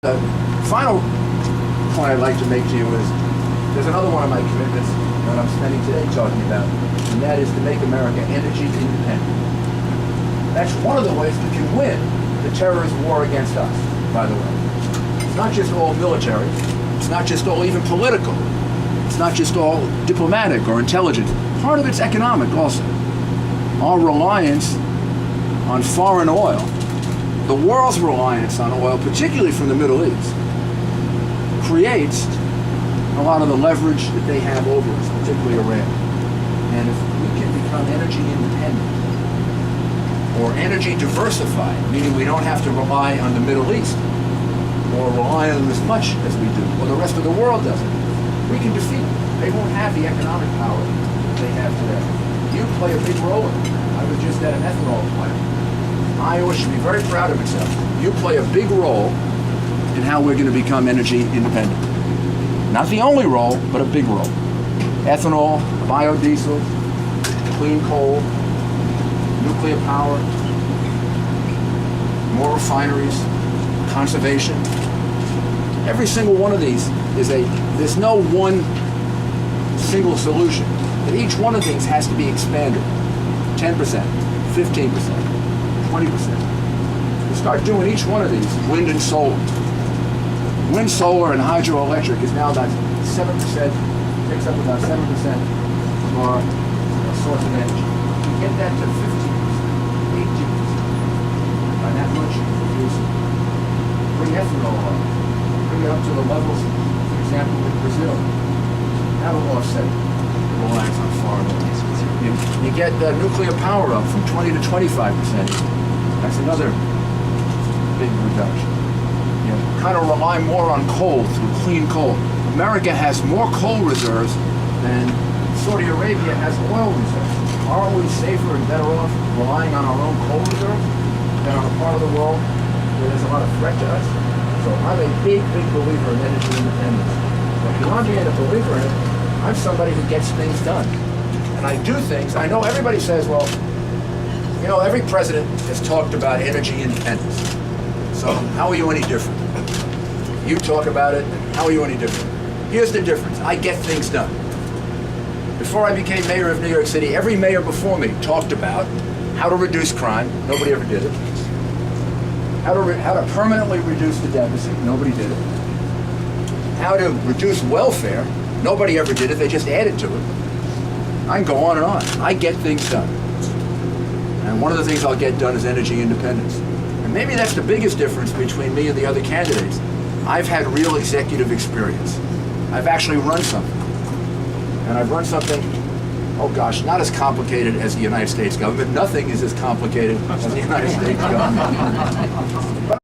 The final point I'd like to make to you is there's another one of my commitments that I'm spending today talking about, and that is to make America energy independent. That's one of the ways we can win the terrorist war against us, by the way. It's not just all military, it's not just all even political, it's not just all diplomatic or intelligence. Part of it's economic also. Our reliance on foreign oil, the world's reliance on oil, particularly from the Middle East, creates a lot of the leverage that they have over us, particularly Iran. And if we can become energy independent or energy diversified, meaning we don't have to rely on the Middle East or rely on them as much as we do, or the rest of the world doesn't, we can defeat them. They won't have the economic power that they have today. You play a big role in it. I was just at an ethanol plant. Iowa should be very proud of itself. You play a big role in how we're going to become energy independent. Not the only role, but a big role. Ethanol, biodiesel, clean coal, nuclear power, more refineries, conservation. Every single one of these there's no one single solution. But each one of these has to be expanded. 10%, 15%. 20%. We start doing each one of these, wind and solar. Wind, solar, and hydroelectric is now about 7%, takes up about 7% of our source of energy. We get that to 15%, 18%. By that much, bring ethanol up, bring it up to the levels, for example, in Brazil. That'll offset the reliance on foreign oil. You get nuclear power up from 20 to 25%. That's another big reduction. You kind of rely more on coal through clean coal. America has more coal reserves than Saudi Arabia has oil reserves. Aren't we safer and better off relying on our own coal reserves than on a part of the world where there's a lot of threat to us? So I'm a big, big believer in energy independence. But beyond being a believer in it, I'm somebody who gets things done. And I do things. I know everybody says, well, you know, every president has talked about energy independence. So how are you any different? You talk about it, how are you any different? Here's the difference. I get things done. Before I became mayor of New York City, every mayor before me talked about how to reduce crime. Nobody ever did it. How to permanently reduce the deficit. Nobody did it. How to reduce welfare. Nobody ever did it. They just added to it. I can go on and on. I get things done. And one of the things I'll get done is energy independence. And maybe that's the biggest difference between me and the other candidates. I've had real executive experience. I've actually run something. And I've run something, oh gosh, not as complicated as the United States government. Nothing is as complicated as the United States government.